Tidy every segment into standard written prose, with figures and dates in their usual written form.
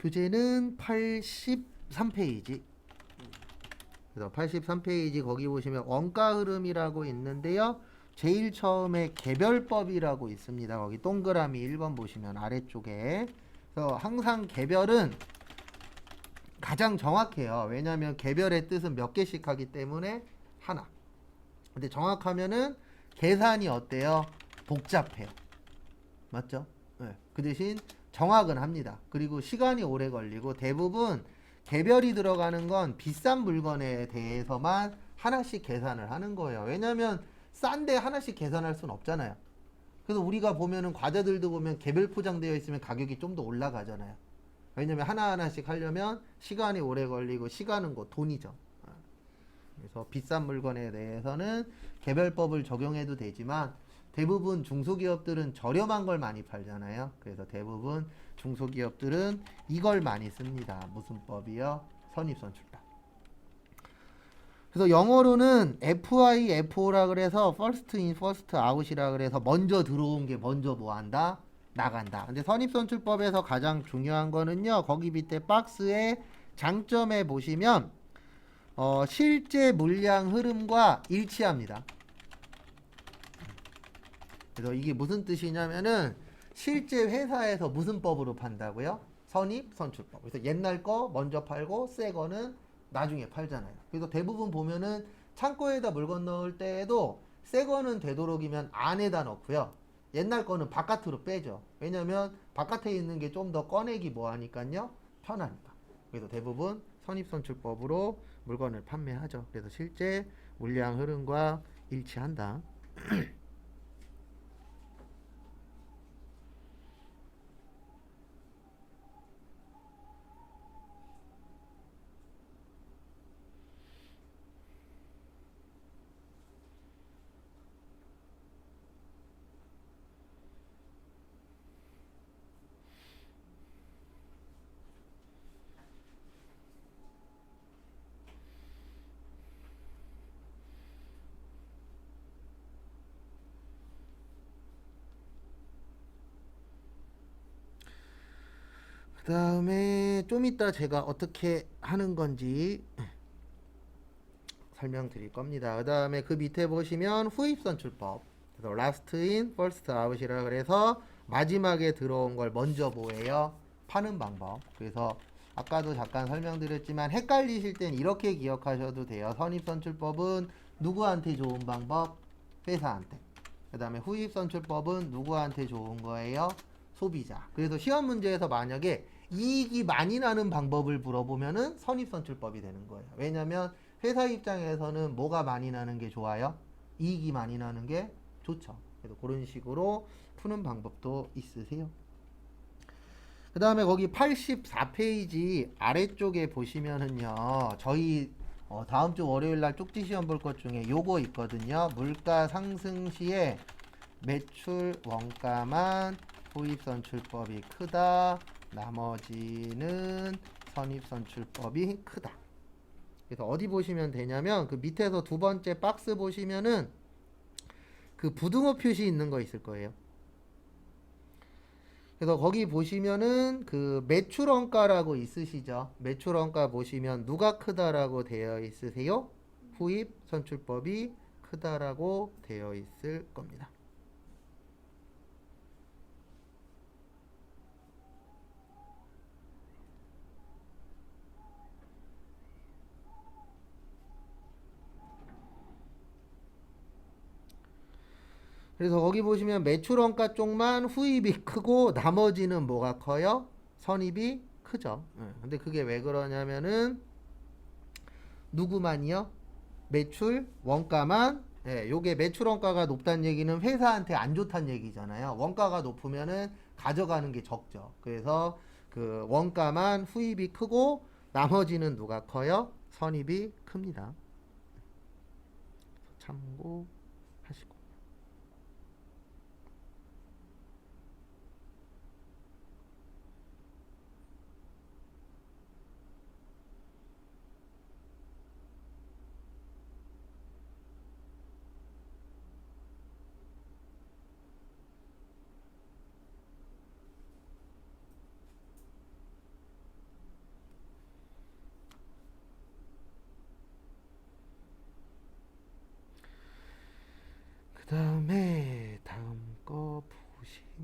교재는 83페이지. 그래서 83페이지 거기 보시면 원가 흐름이라고 있는데요. 제일 처음에 개별법이라고 있습니다. 거기 동그라미 1번 보시면 아래쪽에. 그래서 항상 개별은 가장 정확해요. 왜냐하면 개별의 뜻은 몇 개씩 하기 때문에 하나. 근데 정확하면은 계산이 어때요? 복잡해요. 맞죠? 네. 그 대신 정확은 합니다. 그리고 시간이 오래 걸리고 대부분 개별이 들어가는 건 비싼 물건에 대해서만 하나씩 계산을 하는 거예요. 왜냐하면 싼데 하나씩 계산할 수는 없잖아요. 그래서 우리가 보면은 과자들도 보면 개별 포장되어 있으면 가격이 좀 더 올라가잖아요. 왜냐면 하나하나씩 하려면 시간이 오래 걸리고 시간은 곧 돈이죠. 그래서 비싼 물건에 대해서는 개별법을 적용해도 되지만 대부분 중소기업들은 저렴한 걸 많이 팔잖아요. 그래서 대부분 중소기업들은 이걸 많이 씁니다. 무슨 법이요? 선입선출법. 그래서 영어로는 FI, FO라 그래서 first in, first out이라 그래서 먼저 들어온 게 먼저 뭐 한다? 나간다. 근데 선입선출법에서 가장 중요한 거는요. 거기 밑에 박스에 장점에 보시면 실제 물량 흐름과 일치합니다. 그래서 이게 무슨 뜻이냐면은 실제 회사에서 무슨 법으로 판다고요? 선입선출법. 그래서 옛날 거 먼저 팔고 새 거는 나중에 팔잖아요. 그래서 대부분 보면은 창고에다 물건 넣을 때에도 새 거는 되도록이면 안에다 넣고요. 옛날 거는 바깥으로 빼죠. 왜냐면 바깥에 있는 게 좀 더 꺼내기 뭐 하니까요. 편하니까. 그래서 대부분 선입선출법으로 물건을 판매하죠. 그래서 실제 물량 흐름과 일치한다. 그 다음에 좀 이따 제가 어떻게 하는 건지 설명드릴 겁니다. 그 다음에 그 밑에 보시면 후입선출법. 그래서 last in, first out이라 그래서 마지막에 들어온 걸 먼저 뭐예요? 파는 방법. 그래서 아까도 잠깐 설명드렸지만 헷갈리실 땐 이렇게 기억하셔도 돼요. 선입선출법은 누구한테 좋은 방법? 회사한테. 그 다음에 후입선출법은 누구한테 좋은 거예요? 소비자. 그래서 시험 문제에서 만약에 이익이 많이 나는 방법을 물어보면은 선입선출법이 되는 거예요. 왜냐면 회사 입장에서는 뭐가 많이 나는 게 좋아요? 이익이 많이 나는 게 좋죠. 그래서 그런 식으로 푸는 방법도 있으세요. 그 다음에 거기 84페이지 아래쪽에 보시면은요, 저희 다음 주 월요일 날 쪽지 시험 볼 것 중에 요거 있거든요. 물가 상승 시에 매출 원가만 후입선출법이 크다. 나머지는 선입선출법이 크다. 그래서 어디 보시면 되냐면 그 밑에서 두 번째 박스 보시면은 그 부등호 표시 있는 거 있을 거예요. 그래서 거기 보시면은 그 매출원가라고 있으시죠? 매출원가 보시면 누가 크다라고 되어 있으세요? 후입 선출법이 크다라고 되어 있을 겁니다. 그래서 거기 보시면 매출원가 쪽만 후입이 크고 나머지는 뭐가 커요? 선입이 크죠. 근데 그게 왜 그러냐면은 누구만이요? 매출 원가만. 요게 매출 원가가 높다는 얘기는 회사한테 안 좋다는 얘기잖아요. 원가가 높으면은 가져가는 게 적죠. 그래서 그 원가만 후입이 크고 나머지는 누가 커요? 선입이 큽니다. 참고하시고.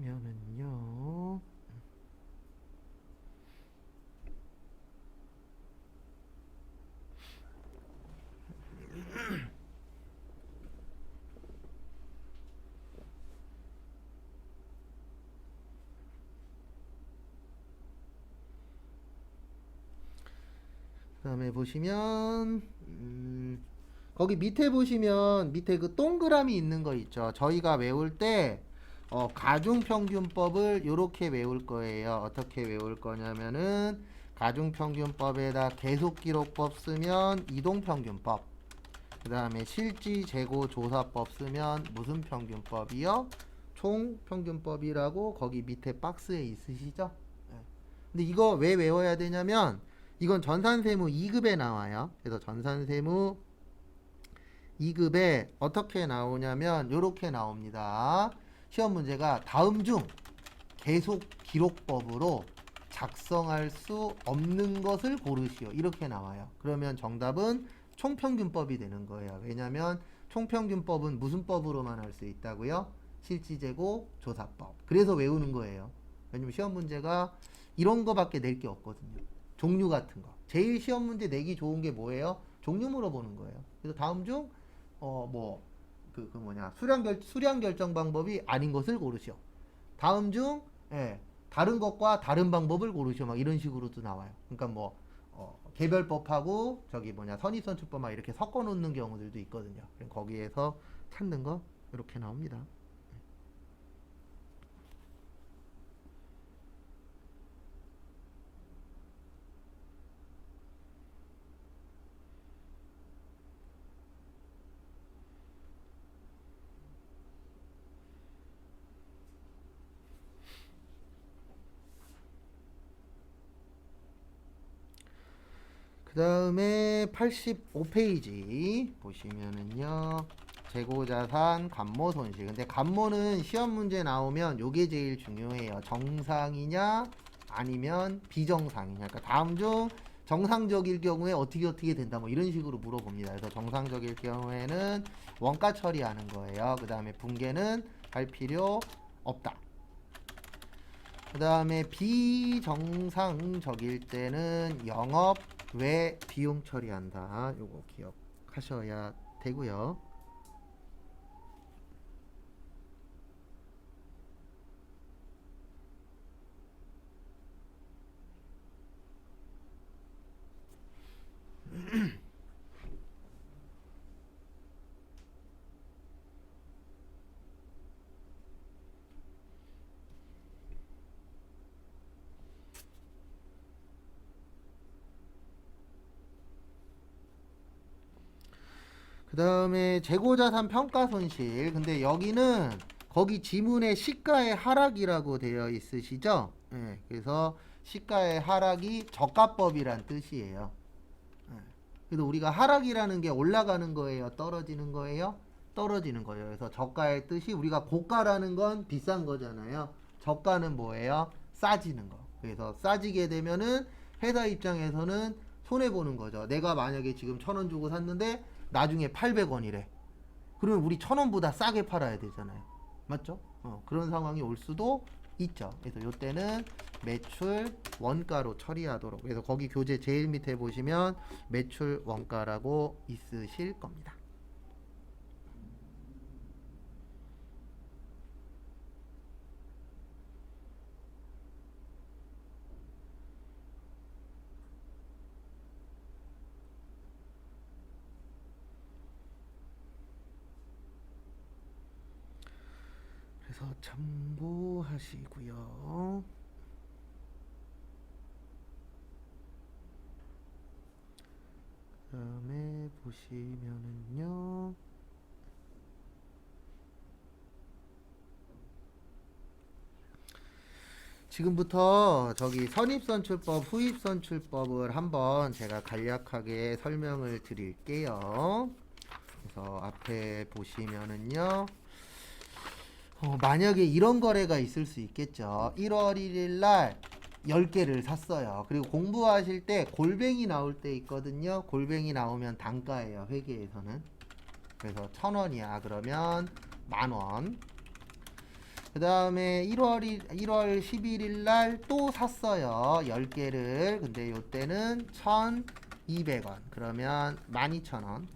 보시면은요. 그다음에 보시면 거기 밑에 보시면 밑에 그 동그라미 있는 거 있죠. 저희가 외울 때 가중평균법을 이렇게 외울 거예요. 어떻게 외울 거냐면은 가중평균법에다 계속기록법 쓰면 이동평균법, 그 다음에 실지재고조사법 쓰면 무슨 평균법이요? 총평균법이라고 거기 밑에 박스에 있으시죠? 네. 근데 이거 왜 외워야 되냐면 이건 전산세무 2급에 나와요. 그래서 전산세무 2급에 어떻게 나오냐면 이렇게 나옵니다. 시험 문제가 다음 중 계속 기록법으로 작성할 수 없는 것을 고르시오. 이렇게 나와요. 그러면 정답은 총평균법이 되는 거예요. 왜냐하면 총평균법은 무슨 법으로만 할 수 있다고요? 실지재고 조사법. 그래서 외우는 거예요. 왜냐면 시험 문제가 이런 거밖에 낼 게 없거든요. 종류 같은 거. 제일 시험 문제 내기 좋은 게 뭐예요? 종류 물어보는 거예요. 그래서 다음 중 수량 결정 방법이 아닌 것을 고르시오. 다음 중 다른 것과 다른 방법을 고르시오. 막 이런 식으로도 나와요. 그러니까 개별법하고 선입선출법 막 이렇게 섞어 놓는 경우들도 있거든요. 거기에서 찾는 거 이렇게 나옵니다. 그 다음에 85페이지 보시면은요. 재고자산 감모손실. 근데 감모는 시험 문제 나오면 요게 제일 중요해요. 정상이냐 아니면 비정상이냐. 그러니까 다음 중 정상적일 경우에 어떻게 된다 뭐 이런 식으로 물어봅니다. 그래서 정상적일 경우에는 원가 처리하는 거예요. 그 다음에 붕괴는 할 필요 없다. 그 다음에 비정상적일 때는 영업 외 비용 처리한다. 요거 기억하셔야 되고요. 그 다음에 재고자산 평가손실. 근데 여기는 거기 지문에 시가의 하락이라고 되어 있으시죠? 예, 그래서 시가의 하락이 저가법이란 뜻이에요. 예, 그래서 우리가 하락이라는 게 올라가는 거예요? 떨어지는 거예요? 떨어지는 거예요. 그래서 저가의 뜻이 우리가 고가라는 건 비싼 거잖아요. 저가는 뭐예요? 싸지는 거. 그래서 싸지게 되면은 회사 입장에서는 손해보는 거죠. 내가 만약에 지금 1,000원 주고 샀는데 나중에 800원이래. 그러면 우리 1,000원보다 싸게 팔아야 되잖아요. 맞죠? 그런 상황이 올 수도 있죠. 그래서 이때는 매출 원가로 처리하도록. 그래서 거기 교재 제일 밑에 보시면 매출 원가라고 있으실 겁니다. 그래서 참고하시고요. 그 다음에 보시면은요. 지금부터 선입선출법, 후입선출법을 한번 제가 간략하게 설명을 드릴게요. 그래서 앞에 보시면은요. 만약에 이런 거래가 있을 수 있겠죠. 1월 1일 날 10개를 샀어요. 그리고 공부하실 때 골뱅이 나올 때 있거든요. 골뱅이 나오면 단가예요. 회계에서는. 그래서 1,000원이야. 그러면 10,000원. 그 다음에 1월 11일 날 또 샀어요. 10개를. 근데 요때는 1,200원. 그러면 12,000원.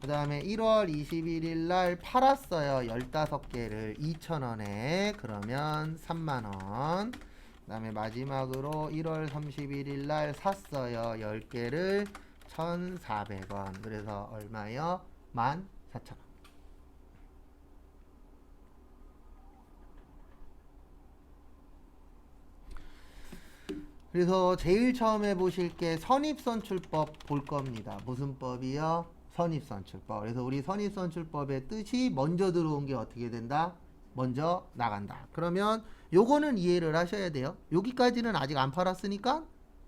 그 다음에 1월 21일 날 팔았어요. 15개를 2,000원에. 그러면 3만원. 그 다음에 마지막으로 1월 31일 날 샀어요. 10개를 1,400원. 그래서 얼마요? 14,000원. 그래서 제일 처음에 보실 게 선입선출법 볼 겁니다. 무슨 법이요? 선입선출법. 그래서 우리 선입선출법의 뜻이 먼저 들어온 게 어떻게 된다? 먼저 나간다. 그러면 요거는 이해를 하셔야 돼요. 여기까지는 아직 안 팔았으니까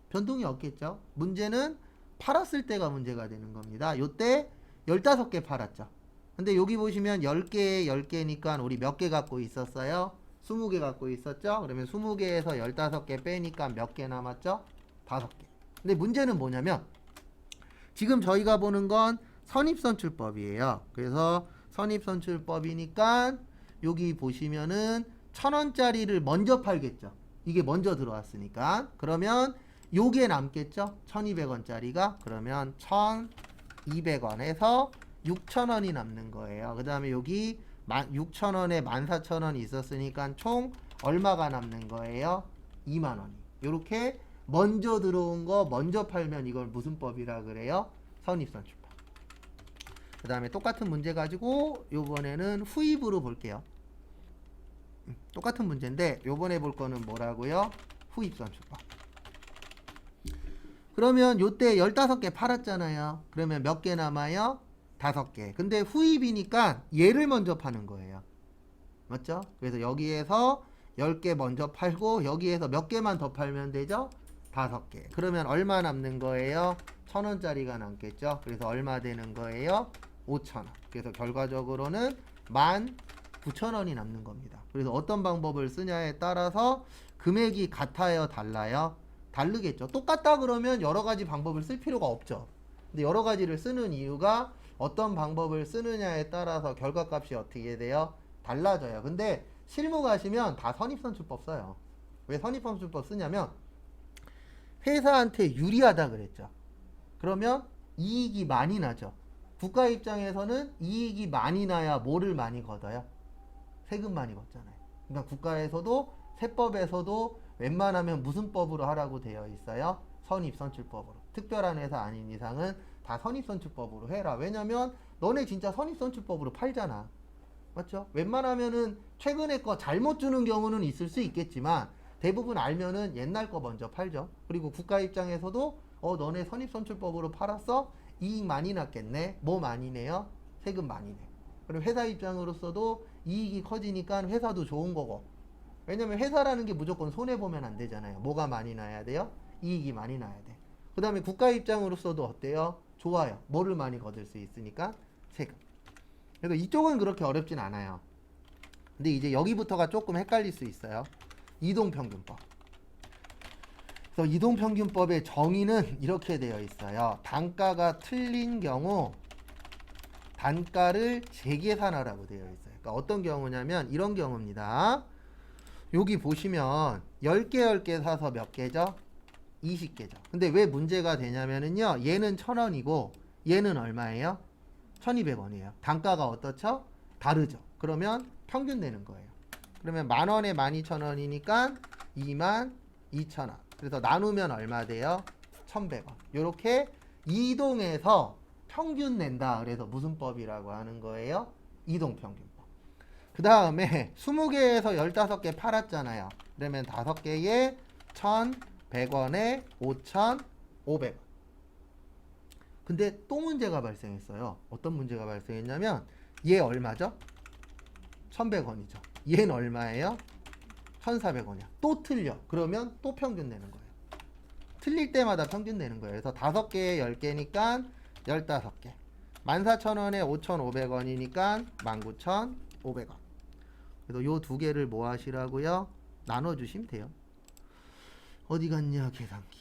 변동이 없겠죠. 문제는 팔았을 때가 문제가 되는 겁니다. 요때 15개 팔았죠. 근데 여기 보시면 10개, 10개니까 우리 몇 개 갖고 있었어요? 20개 갖고 있었죠? 그러면 20개에서 15개 빼니까 몇 개 남았죠? 5개. 근데 문제는 뭐냐면 지금 저희가 보는 건 선입선출법이에요. 그래서 선입선출법이니까 여기 보시면은 1,000원짜리를 먼저 팔겠죠. 이게 먼저 들어왔으니까. 그러면 요게 남겠죠? 1,200원짜리가. 그러면 1,200원에서 6,000원이 남는 거예요. 그 다음에 여기 6,000원에 14,000원이 있었으니까 총 얼마가 남는 거예요? 2만원이. 요렇게 먼저 들어온 거 먼저 팔면 이걸 무슨 법이라 그래요? 선입선출법. 그 다음에 똑같은 문제 가지고 요번에는 후입으로 볼게요. 똑같은 문제인데 요번에 볼 거는 뭐라고요? 후입선출법. 그러면 요때 15개 팔았잖아요. 그러면 몇 개 남아요? 5개. 근데 후입이니까 얘를 먼저 파는 거예요. 맞죠? 그래서 여기에서 10개 먼저 팔고 여기에서 몇 개만 더 팔면 되죠? 5개. 그러면 얼마 남는 거예요? 1,000원짜리가 남겠죠? 그래서 얼마 되는 거예요? 5,000원. 그래서 결과적으로는 19,000원이 남는 겁니다. 그래서 어떤 방법을 쓰냐에 따라서 금액이 같아요? 달라요? 다르겠죠. 똑같다 그러면 여러 가지 방법을 쓸 필요가 없죠. 근데 여러 가지를 쓰는 이유가 어떤 방법을 쓰느냐에 따라서 결과값이 어떻게 돼요? 달라져요. 근데 실무 가시면 다 선입선출법 써요. 왜 선입선출법 쓰냐면 회사한테 유리하다 그랬죠. 그러면 이익이 많이 나죠. 국가 입장에서는 이익이 많이 나야 뭐를 많이 걷어요? 세금 많이 걷잖아요. 그러니까 국가에서도 세법에서도 웬만하면 무슨 법으로 하라고 되어 있어요? 선입선출법으로. 특별한 회사 아닌 이상은 다 선입선출법으로 해라. 왜냐면 너네 진짜 선입선출법으로 팔잖아. 맞죠? 웬만하면은 최근에 거 잘못 주는 경우는 있을 수 있겠지만 대부분 알면은 옛날 거 먼저 팔죠. 그리고 국가 입장에서도 너네 선입선출법으로 팔았어? 이익 많이 났겠네. 뭐 많이 내요? 세금 많이 내. 그리고 회사 입장으로서도 이익이 커지니까 회사도 좋은 거고. 왜냐면 회사라는 게 무조건 손해보면 안 되잖아요. 뭐가 많이 나야 돼요? 이익이 많이 나야 돼. 그 다음에 국가 입장으로서도 어때요? 좋아요. 뭐를 많이 거둘 수 있으니까? 세금. 그래서 이쪽은 그렇게 어렵진 않아요. 근데 이제 여기부터가 조금 헷갈릴 수 있어요. 이동평균법. 그래서 이동평균법의 정의는 이렇게 되어 있어요. 단가가 틀린 경우 단가를 재계산하라고 되어 있어요. 그러니까 어떤 경우냐면 이런 경우입니다. 여기 보시면 10개 10개 사서 몇 개죠? 20개죠. 근데 왜 문제가 되냐면은요. 얘는 1,000원이고 얘는 얼마예요? 1,200원이에요. 단가가 어떻죠? 다르죠. 그러면 평균 내는 거예요. 그러면 만원에 12,000원이니까 22,000원. 그래서 나누면 얼마 돼요? 1,100원. 이렇게 이동해서 평균 낸다. 그래서 무슨 법이라고 하는 거예요? 이동평균법. 그 다음에 20개에서 15개 팔았잖아요. 그러면 5개에 1,100원에 5,500원. 근데 또 문제가 발생했어요. 어떤 문제가 발생했냐면 얘 얼마죠? 1,100원이죠. 얘는 얼마예요? 1,400원이야. 또 틀려. 그러면 또 평균 내는 거예요. 틀릴 때마다 평균 내는 거예요. 그래서 5개에 10개니까 15개. 14,000원에 5,500원이니까 19,500원. 그래서 요 두 개를 뭐 하시라고요? 나눠주시면 돼요. 어디 갔냐 계산기.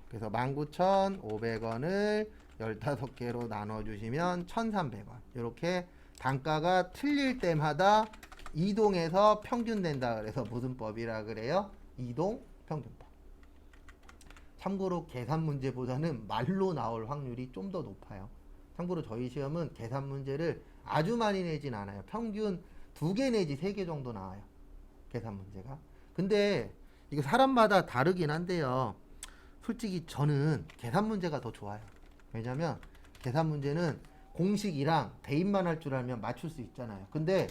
그래서 19,500원을 15개로 나눠주시면 1,300원. 이렇게 단가가 틀릴 때마다 이동해서 평균 낸다. 그래서 무슨 법이라 그래요? 이동 평균법. 참고로 계산 문제보다는 말로 나올 확률이 좀 더 높아요. 참고로 저희 시험은 계산 문제를 아주 많이 내진 않아요. 평균 2개 내지 3개 정도 나와요. 계산 문제가. 근데 이거 사람마다 다르긴 한데요. 솔직히 저는 계산 문제가 더 좋아요. 왜냐면 계산 문제는 공식이랑 대입만 할 줄 알면 맞출 수 있잖아요. 근데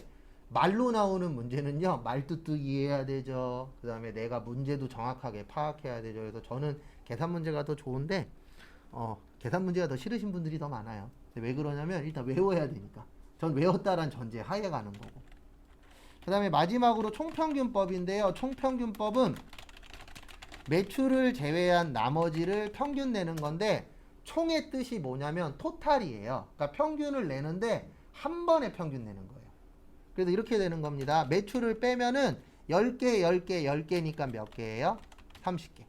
말로 나오는 문제는요, 말뜻도 이해해야 되죠. 그 다음에 내가 문제도 정확하게 파악해야 되죠. 그래서 저는 계산 문제가 더 좋은데, 계산 문제가 더 싫으신 분들이 더 많아요. 왜 그러냐면 일단 외워야 되니까. 전 외웠다란 전제 하에 가는 거고. 그 다음에 마지막으로 총평균법인데요. 총평균법은 매출을 제외한 나머지를 평균 내는 건데, 총의 뜻이 뭐냐면 토탈이에요. 그러니까 평균을 내는데 한 번에 평균 내는 거예요. 그래서 이렇게 되는 겁니다. 매출을 빼면은 10개, 10개, 10개니까 몇 개예요? 30개.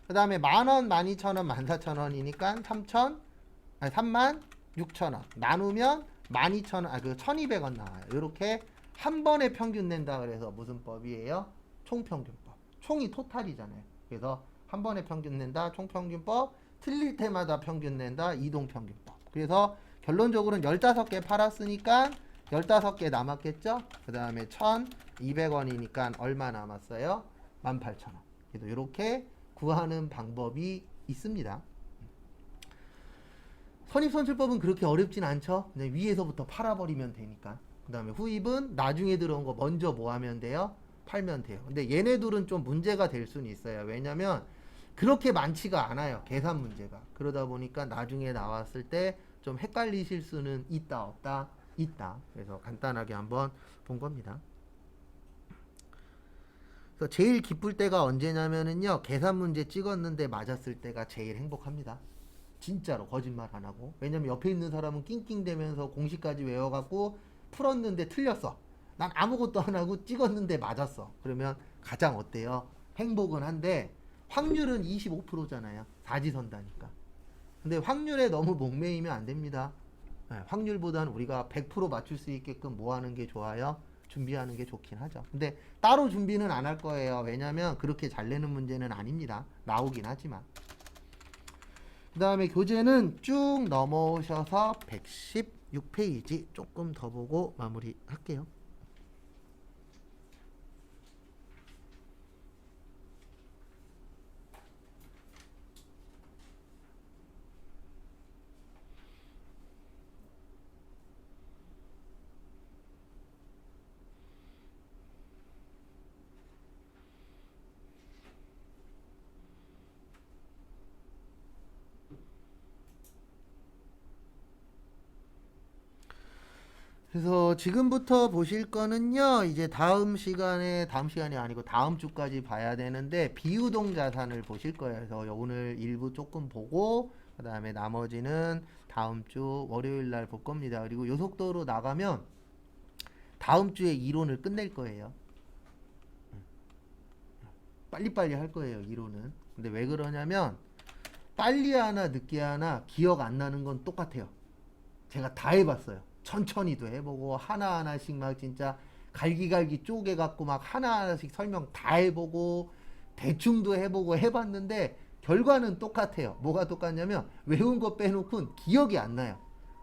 그 다음에 만원, 12,000원, 14,000원이니까 36,000원. 나누면 12,000원, 1,200원 나와요. 이렇게 한 번에 평균 낸다. 그래서 무슨 법이에요? 총평균법. 총이 토탈이잖아요. 그래서 한 번에 평균 낸다. 총평균법. 틀릴 때마다 평균 낸다. 이동평균법. 그래서 결론적으로는 15개 팔았으니까 15개 남았겠죠? 그 다음에 1,200원이니까 얼마 남았어요? 18,000원. 그래서 이렇게 구하는 방법이 있습니다. 선입선출법은 그렇게 어렵진 않죠? 그냥 위에서부터 팔아버리면 되니까. 그 다음에 후입은 나중에 들어온 거 먼저 뭐 하면 돼요? 팔면 돼요. 근데 얘네들은 좀 문제가 될 수는 있어요. 왜냐면 그렇게 많지가 않아요. 계산 문제가. 그러다 보니까 나중에 나왔을 때 좀 헷갈리실 수는 있다, 없다? 있다. 그래서 간단하게 한번 본 겁니다. 그래서 제일 기쁠 때가 언제냐면은요, 계산 문제 찍었는데 맞았을 때가 제일 행복합니다. 진짜로 거짓말 안 하고. 왜냐면 옆에 있는 사람은 낑낑대면서 공식까지 외워갖고 풀었는데 틀렸어. 난 아무것도 안 하고 찍었는데 맞았어. 그러면 가장 어때요? 행복은 한데 확률은 25%잖아요. 사지선다니까. 근데 확률에 너무 목매이면 안 됩니다. 네, 확률보다는 우리가 100% 맞출 수 있게끔 뭐 하는 게 좋아요? 준비하는 게 좋긴 하죠. 근데 따로 준비는 안 할 거예요. 왜냐면 그렇게 잘 내는 문제는 아닙니다. 나오긴 하지만. 그 다음에 교재는 쭉 넘어오셔서 116페이지 조금 더 보고 마무리 할게요. 그래서 지금부터 보실 거는요, 이제 다음 시간이 아니고 다음 주까지 봐야 되는데, 비유동 자산을 보실 거예요. 그래서 오늘 일부 조금 보고, 그 다음에 나머지는 다음 주 월요일 날 볼 겁니다. 그리고 요 속도로 나가면 다음 주에 이론을 끝낼 거예요. 빨리빨리 할 거예요, 이론은. 근데 왜 그러냐면, 빨리 하나 늦게 하나 기억 안 나는 건 똑같아요. 제가 다 해봤어요. 천천히도 해보고 하나하나씩 막 진짜 갈기갈기 쪼개갖고 막 하나하나씩 설명 다 해보고 대충도 해보고 해봤는데 결과는 똑같아요. 뭐가 똑같냐면 외운 거 빼놓고는 기억이 안 나요.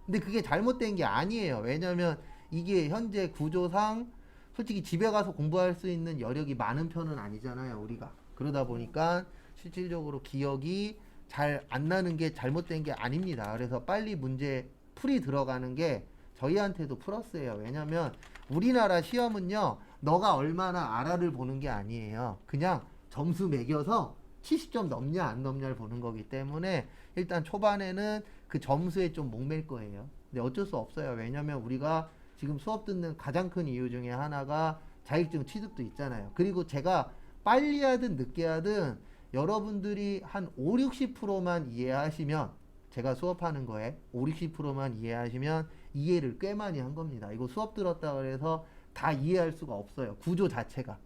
근데 그게 잘못된 게 아니에요. 왜냐면 이게 현재 구조상 솔직히 집에 가서 공부할 수 있는 여력이 많은 편은 아니잖아요, 우리가. 그러다 보니까 실질적으로 기억이 잘 안 나는 게 잘못된 게 아닙니다. 그래서 빨리 문제 풀이 들어가는 게 저희한테도 플러스예요. 왜냐면 우리나라 시험은요, 너가 얼마나 알아를 보는 게 아니에요. 그냥 점수 매겨서 70점 넘냐 안 넘냐를 보는 거기 때문에 일단 초반에는 그 점수에 좀 목맬 거예요. 근데 어쩔 수 없어요. 왜냐면 우리가 지금 수업 듣는 가장 큰 이유 중에 하나가 자격증 취득도 있잖아요. 그리고 제가 빨리 하든 늦게 하든 여러분들이 한 5, 60%만 이해하시면, 제가 수업하는 거에 5, 60%만 이해하시면 이해를 꽤 많이 한 겁니다. 이거 수업 들었다 그래서 다 이해할 수가 없어요. 구조 자체가.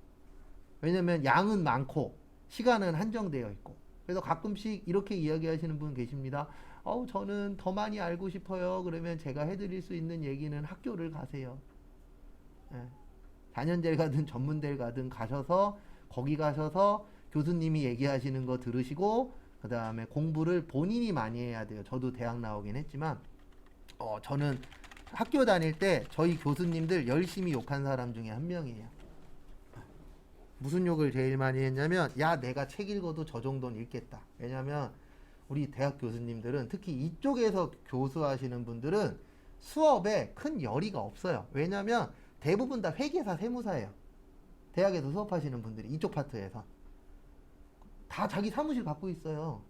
왜냐면 양은 많고 시간은 한정되어 있고. 그래서 가끔씩 이렇게 이야기하시는 분 계십니다. 저는 더 많이 알고 싶어요. 그러면 제가 해드릴 수 있는 얘기는 학교를 가세요. 예. 4년제를 가든 전문대를 가든 가셔서 거기 가셔서 교수님이 얘기하시는 거 들으시고 그 다음에 공부를 본인이 많이 해야 돼요. 저도 대학 나오긴 했지만 저는 학교 다닐 때 저희 교수님들 열심히 욕한 사람 중에 한 명이에요. 무슨 욕을 제일 많이 했냐면 야 내가 책 읽어도 저 정도는 읽겠다. 왜냐면 우리 대학 교수님들은 특히 이쪽에서 교수하시는 분들은 수업에 큰 열의가 없어요. 왜냐면 대부분 다 회계사 세무사예요. 대학에서 수업하시는 분들이 이쪽 파트에서 다 자기 사무실 갖고 있어요.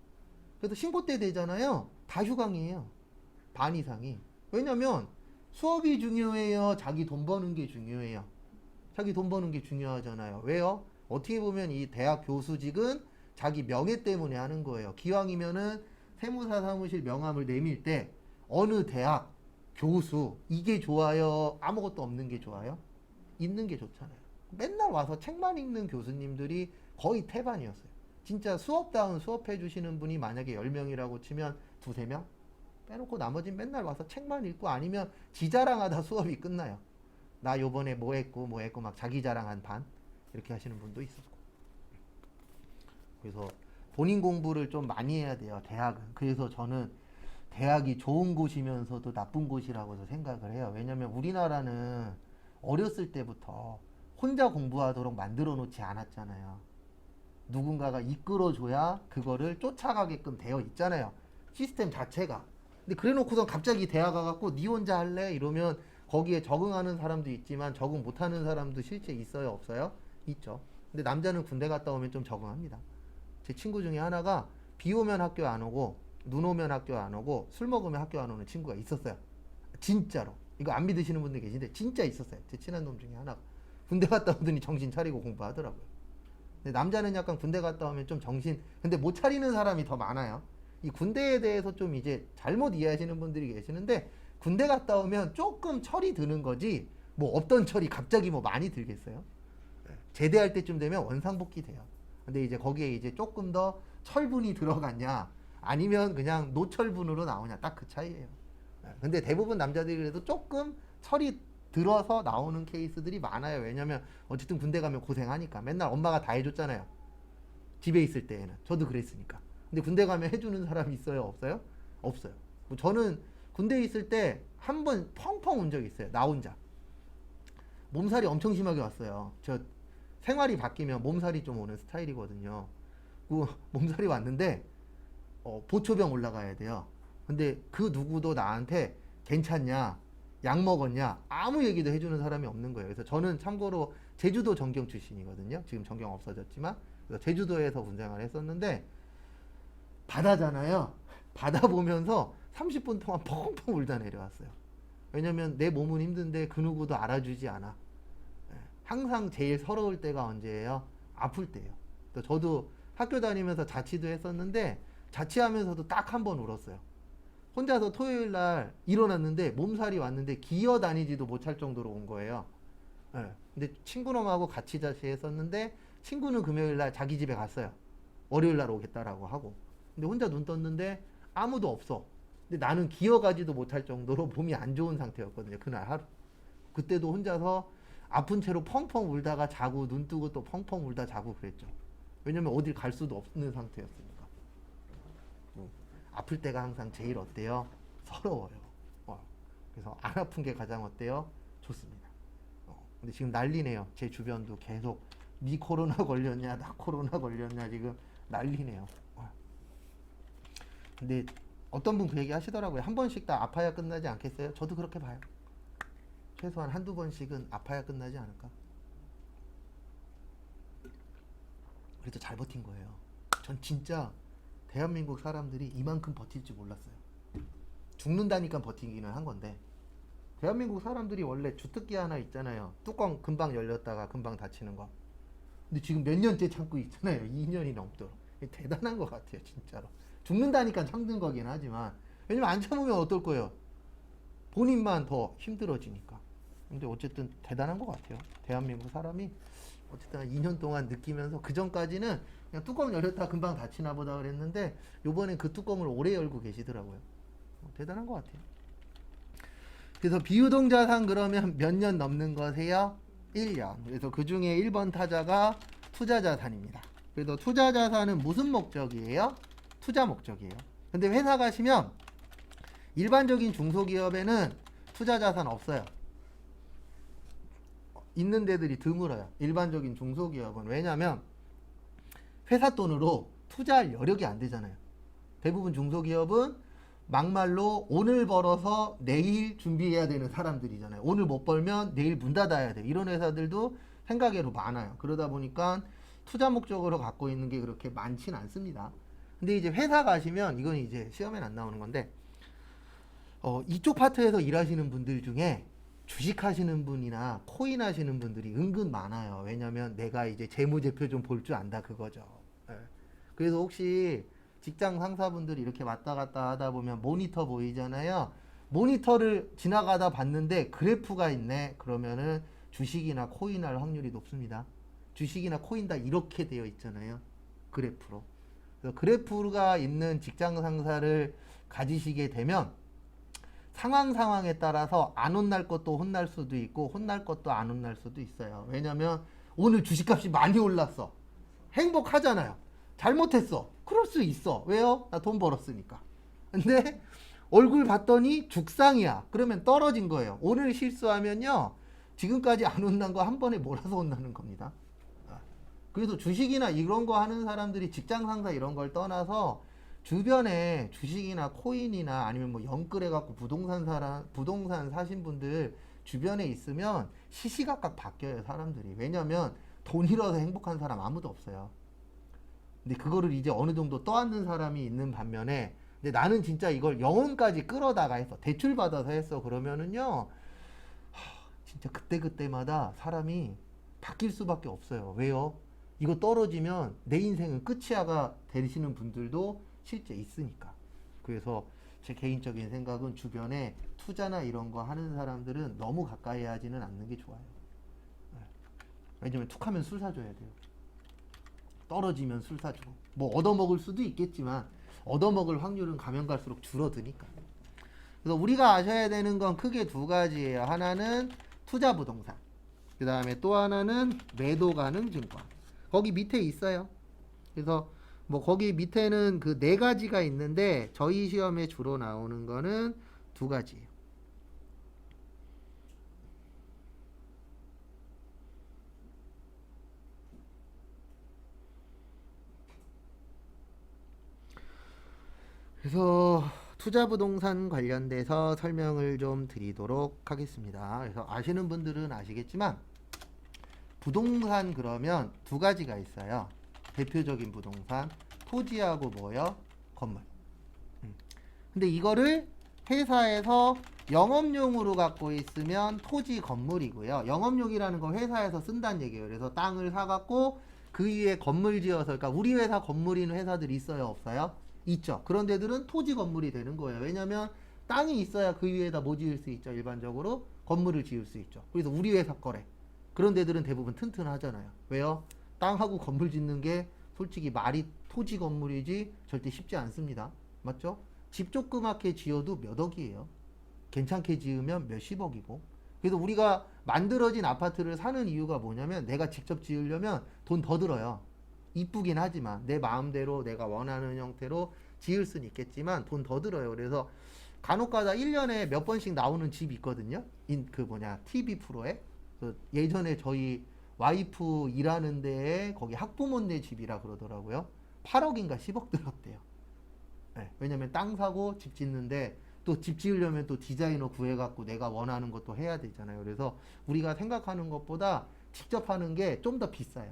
그래서 신고 때 되잖아요. 다 휴강이에요. 반 이상이. 왜냐면 수업이 중요해요. 자기 돈 버는 게 중요해요. 자기 돈 버는 게 중요하잖아요. 왜요? 어떻게 보면 이 대학 교수직은 자기 명예 때문에 하는 거예요. 기왕이면은 세무사 사무실 명함을 내밀 때 어느 대학 교수 이게 좋아요? 아무것도 없는 게 좋아요? 있는 게 좋잖아요. 맨날 와서 책만 읽는 교수님들이 거의 태반이었어요. 진짜 수업다운 수업해 주시는 분이 만약에 10명이라고 치면 두세 명? 빼놓고 나머지는 맨날 와서 책만 읽고 아니면 지자랑하다 수업이 끝나요. 나 요번에 뭐 했고 막 자기 자랑한 반 이렇게 하시는 분도 있었고. 그래서 본인 공부를 좀 많이 해야 돼요. 대학은. 그래서 저는 대학이 좋은 곳이면서도 나쁜 곳이라고 생각을 해요. 왜냐면 우리나라는 어렸을 때부터 혼자 공부하도록 만들어 놓지 않았잖아요. 누군가가 이끌어줘야 그거를 쫓아가게끔 되어 있잖아요. 시스템 자체가. 근데 그래 놓고선 갑자기 대학 가갖고 니 혼자 할래? 이러면 거기에 적응하는 사람도 있지만 적응 못하는 사람도 실제 있어요? 없어요? 있죠. 근데 남자는 군대 갔다 오면 좀 적응합니다. 제 친구 중에 하나가 비 오면 학교 안 오고 눈 오면 학교 안 오고 술 먹으면 학교 안 오는 친구가 있었어요. 진짜로. 이거 안 믿으시는 분들 계신데 진짜 있었어요. 제 친한 놈 중에 하나가. 군대 갔다 오더니 정신 차리고 공부하더라고요. 근데 남자는 약간 군대 갔다 오면 좀 근데 못 차리는 사람이 더 많아요. 이 군대에 대해서 좀 이제 잘못 이해하시는 분들이 계시는데 군대 갔다 오면 조금 철이 드는 거지 뭐 없던 철이 갑자기 뭐 많이 들겠어요? 제대할 때쯤 되면 원상복귀 돼요. 근데 이제 거기에 이제 조금 더 철분이 들어갔냐 아니면 그냥 노철분으로 나오냐 딱 그 차이예요. 근데 대부분 남자들이 그래도 조금 철이 들어서 나오는 케이스들이 많아요. 왜냐면 어쨌든 군대 가면 고생하니까 맨날 엄마가 다 해줬잖아요. 집에 있을 때에는 저도 그랬으니까. 근데 군대 가면 해주는 사람이 있어요? 없어요? 없어요. 저는 군대에 있을 때 한 번 펑펑 운 적이 있어요. 나 혼자. 몸살이 엄청 심하게 왔어요. 저 생활이 바뀌면 몸살이 좀 오는 스타일이거든요. 그 몸살이 왔는데 보초병 올라가야 돼요. 근데 그 누구도 나한테 괜찮냐, 약 먹었냐 아무 얘기도 해주는 사람이 없는 거예요. 그래서 저는 참고로 제주도 전경 출신이거든요. 지금 전경 없어졌지만 그래서 제주도에서 군생활 했었는데 바다잖아요. 바다 보면서 30분 동안 펑펑 울다 내려왔어요. 왜냐면 내 몸은 힘든데 그 누구도 알아주지 않아. 항상 제일 서러울 때가 언제예요? 아플 때예요. 저도 학교 다니면서 자취도 했었는데 자취하면서도 딱 한 번 울었어요. 혼자서 토요일 날 일어났는데 몸살이 왔는데 기어 다니지도 못할 정도로 온 거예요. 근데 친구놈하고 같이 자취했었는데 친구는 금요일 날 자기 집에 갔어요. 월요일 날 오겠다라고 하고. 근데 혼자 눈 떴는데 아무도 없어. 근데 나는 기어가지도 못할 정도로 몸이 안 좋은 상태였거든요. 그날 하루. 그때도 혼자서 아픈 채로 펑펑 울다가 자고 눈 뜨고 또 펑펑 울다 자고 그랬죠. 왜냐면 어딜 갈 수도 없는 상태였으니까. 아플 때가 항상 제일 어때요? 서러워요. 그래서 안 아픈 게 가장 어때요? 좋습니다. 근데 지금 난리네요. 제 주변도 계속 니 코로나 걸렸냐 나 코로나 걸렸냐 지금 난리네요. 근데 어떤 분 그 얘기 하시더라고요. 한 번씩 다 아파야 끝나지 않겠어요? 저도 그렇게 봐요. 최소한 한두 번씩은 아파야 끝나지 않을까? 그래도 잘 버틴 거예요. 전 진짜 대한민국 사람들이 이만큼 버틸 줄 몰랐어요. 죽는다니까 버티기는 한 건데 대한민국 사람들이 원래 주특기 하나 있잖아요. 뚜껑 금방 열렸다가 금방 닫히는 거. 근데 지금 몇 년째 참고 있잖아요. 2년이 넘도록. 대단한 것 같아요. 진짜로. 죽는다니까 참는 거긴 하지만 왜냐면 안 참으면 어떨 거예요? 본인만 더 힘들어지니까. 근데 어쨌든 대단한 것 같아요. 대한민국 사람이 어쨌든 한 2년 동안 느끼면서 그 전까지는 그냥 뚜껑 열렸다 금방 닫히나 보다 그랬는데 요번엔 그 뚜껑을 오래 열고 계시더라고요. 대단한 것 같아요. 그래서 비유동자산 그러면 몇 년 넘는 거세요? 1년. 그래서 그 중에 1번 타자가 투자자산입니다. 그래서 투자자산은 무슨 목적이에요? 투자 목적이에요. 근데 회사 가시면 일반적인 중소기업에는 투자자산 없어요. 있는 데들이 드물어요. 일반적인 중소기업은. 왜냐하면 회사 돈으로 투자할 여력이 안 되잖아요. 대부분 중소기업은 막말로 오늘 벌어서 내일 준비해야 되는 사람들이잖아요. 오늘 못 벌면 내일 문 닫아야 돼. 이런 회사들도 생각외로 많아요. 그러다 보니까 투자 목적으로 갖고 있는 게 그렇게 많지는 않습니다. 근데 이제 회사 가시면 이건 이제 시험엔 안 나오는 건데 이쪽 파트에서 일하시는 분들 중에 주식 하시는 분이나 코인 하시는 분들이 은근 많아요. 왜냐면 내가 이제 재무제표 좀 볼 줄 안다 그거죠. 네. 그래서 혹시 직장 상사분들이 이렇게 왔다 갔다 하다 보면 모니터 보이잖아요. 모니터를 지나가다 봤는데 그래프가 있네. 그러면은 주식이나 코인 할 확률이 높습니다. 주식이나 코인 다 이렇게 되어 있잖아요. 그래프로. 그래서 그래프가 있는 직장 상사를 가지시게 되면 상황에 따라서 안 혼날 것도 혼날 수도 있고 혼날 것도 안 혼날 수도 있어요. 왜냐면 오늘 주식값이 많이 올랐어. 행복하잖아요. 잘못했어. 그럴 수 있어. 왜요? 나 돈 벌었으니까. 근데 얼굴 봤더니 죽상이야. 그러면 떨어진 거예요. 오늘 실수하면요. 지금까지 안 혼난 거 한 번에 몰아서 혼나는 겁니다. 그래서 주식이나 이런 거 하는 사람들이 직장 상사 이런 걸 떠나서 주변에 주식이나 코인이나 아니면 뭐 영끌해 갖고 부동산 사신 분들 주변에 있으면 시시각각 바뀌어요, 사람들이. 왜냐면 돈 잃어서 행복한 사람 아무도 없어요. 근데 그거를 이제 어느 정도 떠안는 사람이 있는 반면에 근데 나는 진짜 이걸 영혼까지 끌어다가 해서 대출 받아서 했어 그러면은요 진짜 그때마다 사람이 바뀔 수밖에 없어요. 왜요? 이거 떨어지면 내 인생은 끝이야가 되시는 분들도 실제 있으니까. 그래서 제 개인적인 생각은 주변에 투자나 이런 거 하는 사람들은 너무 가까이 하지는 않는 게 좋아요. 왜냐면 툭 하면 술 사줘야 돼요. 떨어지면 술 사주고 뭐 얻어먹을 수도 있겠지만 얻어먹을 확률은 가면 갈수록 줄어드니까. 그래서 우리가 아셔야 되는 건 크게 두 가지예요. 하나는 투자 부동산, 그 다음에 또 하나는 매도 가능 증권. 거기 밑에 있어요. 그래서 뭐 거기 밑에는 그 네 가지가 있는데 저희 시험에 주로 나오는 거는 두 가지예요. 그래서 투자 부동산 관련돼서 설명을 좀 드리도록 하겠습니다. 그래서 아시는 분들은 아시겠지만 부동산 그러면 두 가지가 있어요. 대표적인 부동산 토지하고 뭐요? 건물. 근데 이거를 회사에서 영업용으로 갖고 있으면 토지 건물이고요. 영업용이라는 건 회사에서 쓴다는 얘기예요. 그래서 땅을 사갖고 그 위에 건물 지어서 그러니까 우리 회사 건물인 회사들이 있어요? 없어요? 있죠. 그런 데들은 토지 건물이 되는 거예요. 왜냐면 땅이 있어야 그 위에다 뭐 지을 수 있죠. 일반적으로 건물을 지을 수 있죠. 그래서 우리 회사 거래. 그런 데들은 대부분 튼튼하잖아요. 왜요? 땅하고 건물 짓는 게 솔직히 말이 토지 건물이지 절대 쉽지 않습니다. 맞죠? 집 조그맣게 지어도 몇 억이에요. 괜찮게 지으면 몇십억이고. 그래서 우리가 만들어진 아파트를 사는 이유가 뭐냐면 내가 직접 지으려면 돈 더 들어요. 이쁘긴 하지만 내 마음대로 내가 원하는 형태로 지을 수는 있겠지만 돈 더 들어요. 그래서 간혹가다 1년에 몇 번씩 나오는 집이 있거든요. TV 프로에. 예전에 저희 와이프 일하는 데에 거기 학부모네 집이라 그러더라고요. 8억인가 10억 들었대요. 네, 왜냐면 땅 사고 집 짓는데 또 집 지으려면 또 디자이너 구해갖고 내가 원하는 것도 해야 되잖아요. 그래서 우리가 생각하는 것보다 직접 하는 게 좀 더 비싸요.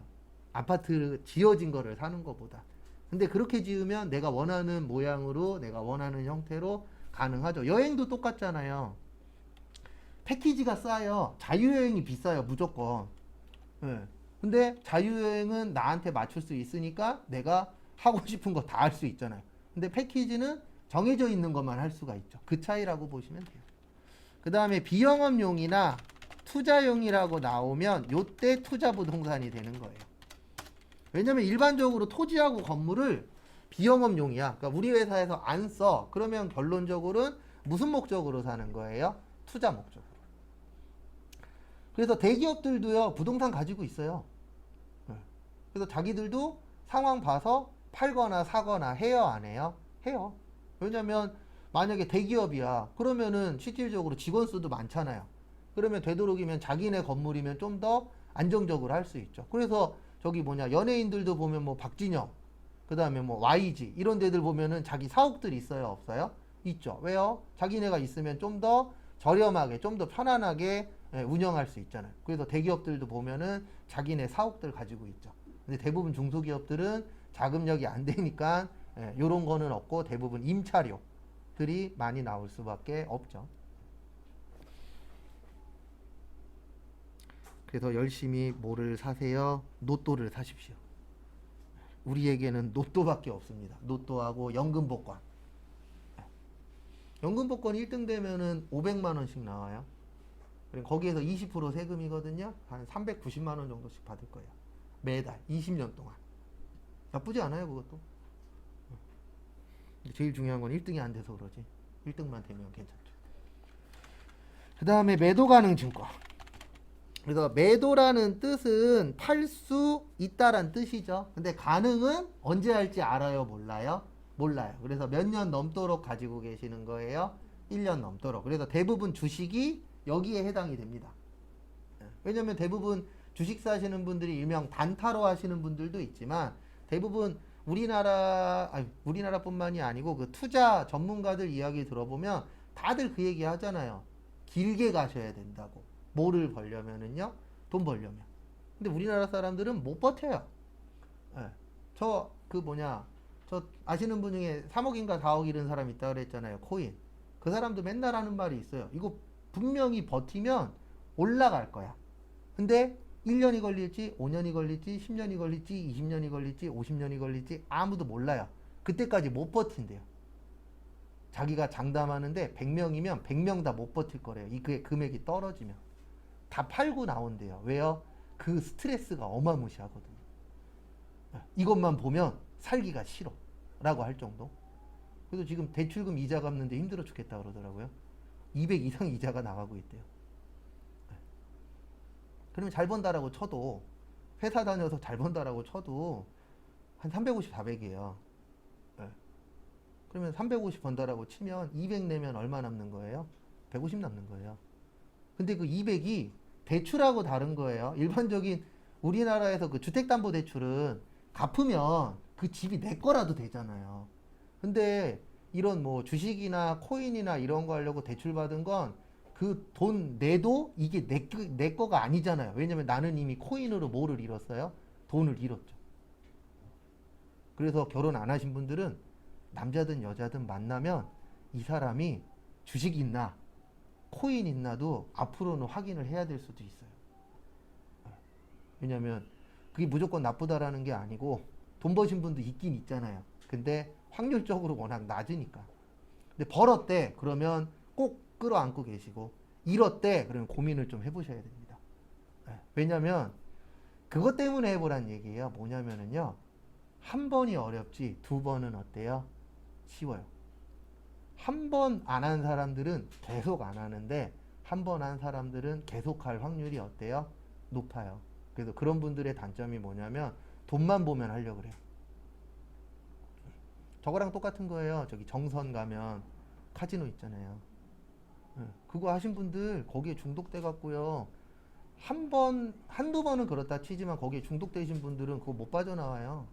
아파트 지어진 거를 사는 것보다. 근데 그렇게 지으면 내가 원하는 모양으로 내가 원하는 형태로 가능하죠. 여행도 똑같잖아요. 패키지가 싸요. 자유여행이 비싸요. 무조건. 네. 근데 자유여행은 나한테 맞출 수 있으니까 내가 하고 싶은 거 다 할 수 있잖아요. 근데 패키지는 정해져 있는 것만 할 수가 있죠. 그 차이라고 보시면 돼요. 그 다음에 비영업용이나 투자용이라고 나오면 요때 투자 부동산이 되는 거예요. 왜냐면 일반적으로 토지하고 건물을 비영업용이야. 그러니까 우리 회사에서 안 써. 그러면 결론적으로는 무슨 목적으로 사는 거예요? 투자 목적으로. 그래서 대기업들도요, 부동산 가지고 있어요. 그래서 자기들도 상황 봐서 팔거나 사거나 해요, 안 해요? 해요. 왜냐면 만약에 대기업이야. 그러면은 실질적으로 직원 수도 많잖아요. 그러면 되도록이면 자기네 건물이면 좀 더 안정적으로 할 수 있죠. 그래서 저기 뭐냐, 연예인들도 보면 뭐 박진영, 그 다음에 뭐 YG 이런 데들 보면은 자기 사옥들 있어요, 없어요? 있죠. 왜요? 자기네가 있으면 좀 더 저렴하게, 좀 더 편안하게 운영할 수 있잖아요. 그래서 대기업들도 보면은 자기네 사옥들 가지고 있죠. 근데 대부분 중소기업들은 자금력이 안 되니까 요런 거는 없고 대부분 임차료들이 많이 나올 수밖에 없죠. 그래서 열심히 뭐를 사세요? 로또를 사십시오. 우리에게는 로또밖에 없습니다. 로또하고 연금복권. 연금복권 1등 되면은 500만 원씩 나와요. 거기에서 20% 세금이거든요. 한 390만 원 정도씩 받을 거예요. 매달 20년 동안. 나쁘지 않아요, 그것도. 근데 제일 중요한 건 1등이 안 돼서 그러지. 1등만 되면 괜찮죠. 그 다음에 매도 가능 증권. 그래서 매도라는 뜻은 팔 수 있다란 뜻이죠. 근데 가능은 언제 할지 알아요, 몰라요? 몰라요. 그래서 몇 년 넘도록 가지고 계시는 거예요? 1년 넘도록. 그래서 대부분 주식이 여기에 해당이 됩니다. 왜냐면 대부분 주식 사시는 분들이 일명 단타로 하시는 분들도 있지만 대부분 우리나라뿐만이 아니고 그 투자 전문가들 이야기 들어보면 다들 그 얘기 하잖아요. 길게 가셔야 된다고. 뭐를 벌려면은요? 돈 벌려면. 근데 우리나라 사람들은 못 버텨요. 저 아시는 분 중에 3억인가 4억 잃은 사람 있다 그랬잖아요. 코인. 그 사람도 맨날 하는 말이 있어요. 이거 분명히 버티면 올라갈 거야. 근데 1년이 걸릴지 5년이 걸릴지 10년이 걸릴지 20년이 걸릴지 50년이 걸릴지 아무도 몰라요. 그때까지 못 버틴대요. 자기가 장담하는데 100명이면 100명 다 못 버틸 거래요. 이 금액이 떨어지면. 다 팔고 나온대요. 왜요? 그 스트레스가 어마무시하거든요. 이것만 보면 살기가 싫어 라고 할 정도. 그래서 지금 대출금 이자 갚는데 힘들어 죽겠다 그러더라고요. 200 이상 이자가 나가고 있대요. 그러면 잘 번다라고 쳐도, 회사 다녀서 잘 번다라고 쳐도 한 350, 400이에요. 그러면 350 번다라고 치면 200 내면 얼마 남는 거예요? 150 남는 거예요. 근데 그 200이 대출하고 다른 거예요. 일반적인 우리나라에서 그 주택담보대출은 갚으면 그 집이 내 거라도 되잖아요. 근데 이런 뭐 주식이나 코인이나 이런 거 하려고 대출 받은 건 그 돈 내도 이게 내 거가 아니잖아요. 왜냐면 나는 이미 코인으로 뭐를 잃었어요? 돈을 잃었죠. 그래서 결혼 안 하신 분들은 남자든 여자든 만나면 이 사람이 주식 있나 코인 있나도 앞으로는 확인을 해야 될 수도 있어요. 왜냐면 그게 무조건 나쁘다라는 게 아니고 돈 버신 분도 있긴 있잖아요. 근데 확률적으로 워낙 낮으니까. 근데 벌었대 그러면 꼭 끌어안고 계시고, 잃었대 그러면 고민을 좀 해보셔야 됩니다. 왜냐면 그것 때문에 해보란 얘기예요. 뭐냐면은요, 한 번이 어렵지 두 번은 어때요? 쉬워요. 한 번 안 한 사람들은 계속 안 하는데 한 번 한 사람들은 계속 할 확률이 어때요? 높아요. 그래서 그런 분들의 단점이 뭐냐면 돈만 보면 하려고 그래요. 저거랑 똑같은 거예요. 저기 정선 가면 카지노 있잖아요. 그거 하신 분들 거기에 중독돼 갖고요. 한두 번은 그렇다 치지만 거기에 중독되신 분들은 그거 못 빠져나와요.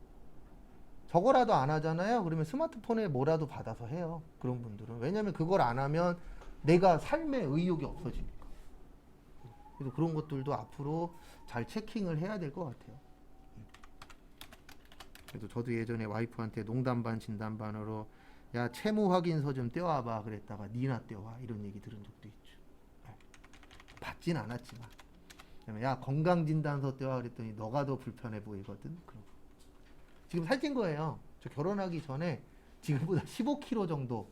저거라도 안 하잖아요. 그러면 스마트폰에 뭐라도 받아서 해요. 그런 분들은. 왜냐면 그걸 안 하면 내가 삶의 의욕이 없어지니까. 그래서 그런 것들도 앞으로 잘 체킹을 해야 될 것 같아요. 그래도 저도 예전에 와이프한테 농담 반 진담 반으로 야 채무 확인서 좀 떼와봐 그랬다가 니나 떼와 이런 얘기 들은 적도 있죠. 받진 않았지만 야 건강진단서 떼와 그랬더니 너가 더 불편해 보이거든. 그런 거. 지금 살찐 거예요. 저 결혼하기 전에 지금보다 15kg 정도,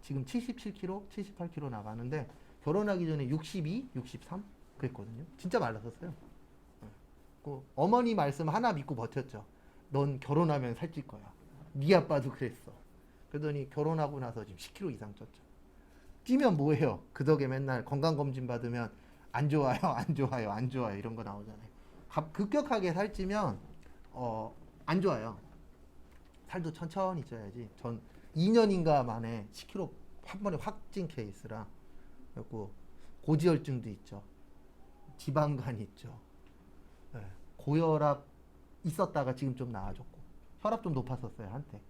지금 77kg, 78kg 나가는데 결혼하기 전에 62, 63 그랬거든요. 진짜 말랐었어요. 그 어머니 말씀 하나 믿고 버텼죠. 넌 결혼하면 살찔 거야. 네 아빠도 그랬어. 그러더니 결혼하고 나서 지금 10kg 이상 쪘죠. 찌면 뭐해요? 그 덕에 맨날 건강검진 받으면 안 좋아요, 안 좋아요, 안 좋아요 이런 거 나오잖아요. 급격하게 살찌면 안 좋아요. 살도 천천히 쪄야지. 전 2년인가 만에 10kg 한 번에 확 찐 케이스라. 그리고 고지혈증도 있죠. 지방간 있죠. 네. 고혈압 있었다가 지금 좀 나아졌고 혈압 좀 높았었어요 한때.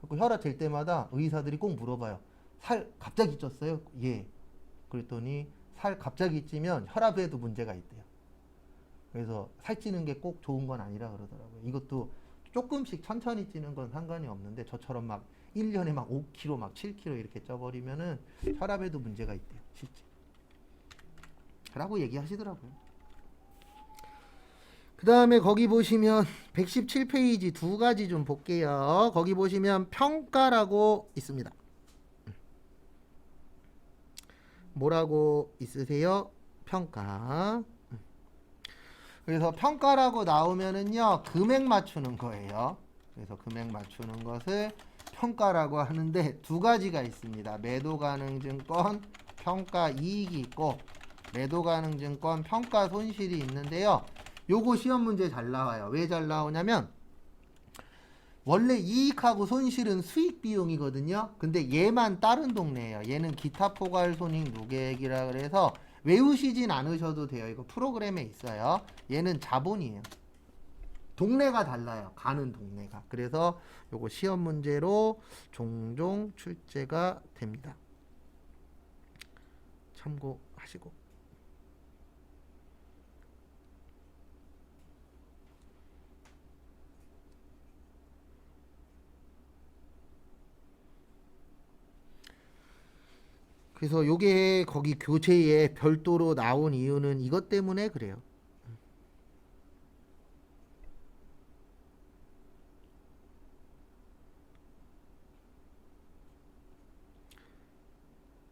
그리고 혈압 잴 때마다 의사들이 꼭 물어봐요. 살 갑자기 쪘어요? 예. 그랬더니 살 갑자기 찌면 혈압에도 문제가 있대요. 그래서 살찌는 게 꼭 좋은 건 아니라 그러더라고요. 이것도 조금씩 천천히 찌는 건 상관이 없는데 저처럼 막 1년에 막 5kg 막 7kg 이렇게 쪄버리면은 혈압에도 문제가 있대요. 실제. 라고 얘기하시더라고요. 그 다음에 거기 보시면 117페이지 두 가지 좀 볼게요. 거기 보시면 평가라고 있습니다. 뭐라고 있으세요? 평가. 그래서 평가라고 나오면은요, 금액 맞추는 거예요. 그래서 금액 맞추는 것을 평가라고 하는데 두 가지가 있습니다. 매도 가능 증권 평가 이익이 있고 매도 가능 증권 평가 손실이 있는데요. 요거 시험 문제 잘 나와요. 왜 잘 나오냐면 원래 이익하고 손실은 수익 비용이거든요. 근데 얘만 다른 동네예요. 얘는 기타 포괄 손익 누계액이라 그래서 외우시진 않으셔도 돼요. 이거 프로그램에 있어요. 얘는 자본이에요. 동네가 달라요. 가는 동네가. 그래서 요거 시험 문제로 종종 출제가 됩니다. 참고하시고. 그래서 요게 거기 교재에 별도로 나온 이유는 이것 때문에 그래요.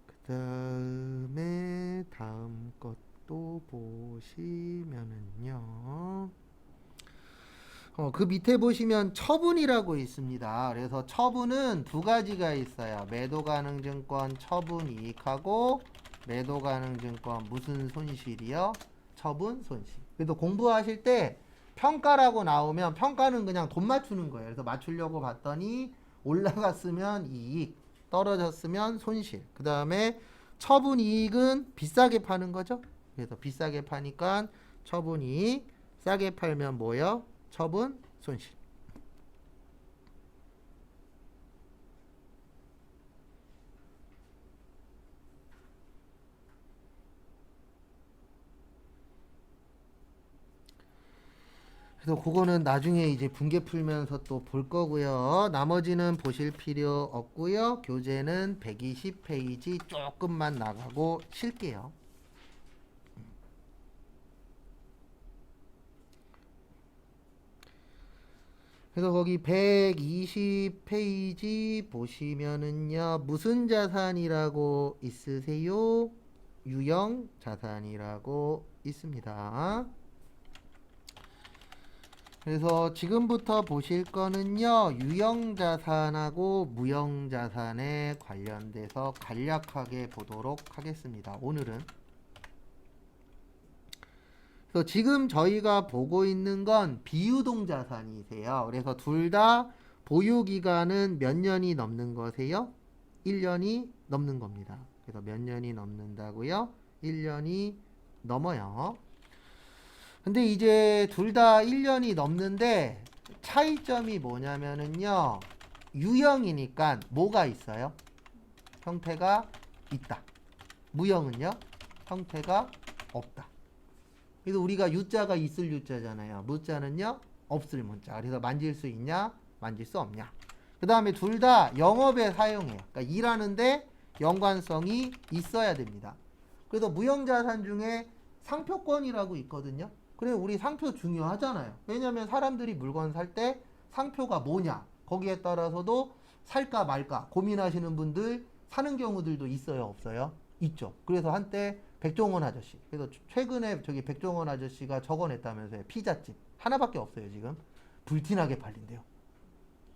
그 다음에 다음 것도 보시면은요. 그 밑에 보시면 처분이라고 있습니다. 그래서 처분은 두 가지가 있어요. 매도 가능 증권 처분 이익하고 매도 가능 증권 무슨 손실이요? 처분 손실. 그래서 공부하실 때 평가라고 나오면 평가는 그냥 돈 맞추는 거예요. 그래서 맞추려고 봤더니 올라갔으면 이익, 떨어졌으면 손실. 그 다음에 처분 이익은 비싸게 파는 거죠. 그래서 비싸게 파니까 처분 이익, 싸게 팔면 뭐요? 처분 손실. 그래서 그거는 나중에 이제 분계 풀면서 또 볼 거고요. 나머지는 보실 필요 없고요. 교재는 120페이지 조금만 나가고 쉴게요. 그래서 거기 120페이지 보시면은요, 무슨 자산이라고 있으세요? 유형 자산이라고 있습니다. 그래서 지금부터 보실 거는요, 유형 자산하고 무형 자산에 관련돼서 간략하게 보도록 하겠습니다. 오늘은. 그래서 지금 저희가 보고 있는 건 비유동 자산이세요. 그래서 둘 다 보유 기간은 몇 년이 넘는 거세요? 1년이 넘는 겁니다. 그래서 몇 년이 넘는다고요? 1년이 넘어요. 근데 이제 둘 다 1년이 넘는데 차이점이 뭐냐면은요. 유형이니까 뭐가 있어요? 형태가 있다. 무형은요? 형태가 없다. 그래서 우리가 유자가 있을 유자잖아요. 무자는요? 없을 무자. 그래서 만질 수 있냐? 만질 수 없냐? 그 다음에 둘 다 영업에 사용해요. 그러니까 일하는데 연관성이 있어야 됩니다. 그래서 무형자산 중에 상표권이라고 있거든요. 그래 우리 상표 중요하잖아요. 왜냐하면 사람들이 물건 살 때 상표가 뭐냐? 거기에 따라서도 살까 말까 고민하시는 분들 사는 경우들도 있어요, 없어요? 있죠. 그래서 한때 백종원 아저씨. 그래서 최근에 저기 백종원 아저씨가 적어냈다면서요. 피자집 하나밖에 없어요 지금. 불티나게 팔린대요.